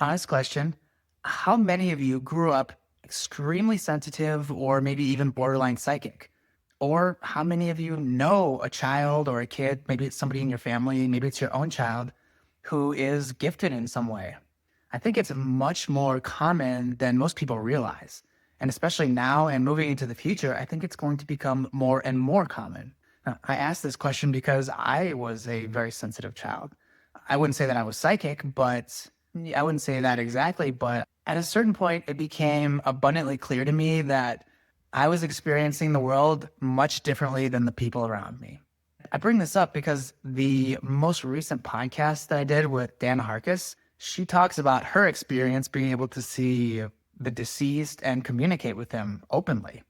Honest question. How many of you grew up extremely sensitive or maybe even borderline psychic? Or how many of you know a child or a kid, maybe it's somebody in your family, maybe it's your own child, who is gifted in some way? I think it's much more common than most people realize. And especially now and moving into the future, I think it's going to become more and more common. I asked this question because I was a very sensitive child. I wouldn't say that I was psychic, but I wouldn't say that exactly. But at a certain point, it became abundantly clear to me that I was experiencing the world much differently than the people around me. I bring this up because the most recent podcast that I did with Dan Harkis, she talks about her experience being able to see the deceased and communicate with them openly.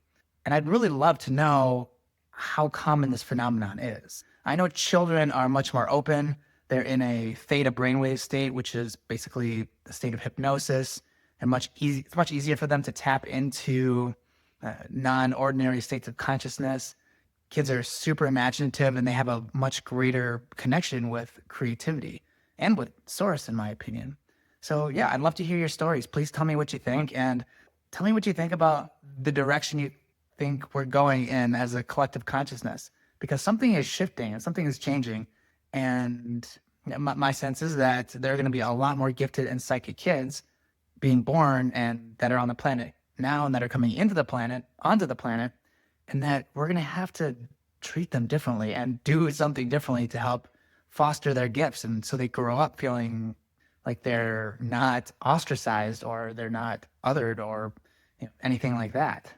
And I'd really love to know how common this phenomenon is. I know children are much more open. They're in a theta brainwave state, which is basically a state of hypnosis, and it's much easier for them to tap into non-ordinary states of consciousness. Kids are super imaginative and they have a much greater connection with creativity and with source, in my opinion. So yeah, I'd love to hear your stories. Please tell me what you think and tell me what you think about the direction you think we're going in as a collective consciousness, because something is shifting and something is changing. And my sense is that there are going to be a lot more gifted and psychic kids being born and that are on the planet now and that are coming onto the planet, and that we're going to have to treat them differently and do something differently to help foster their gifts. And so they grow up feeling like they're not ostracized or they're not othered or anything like that.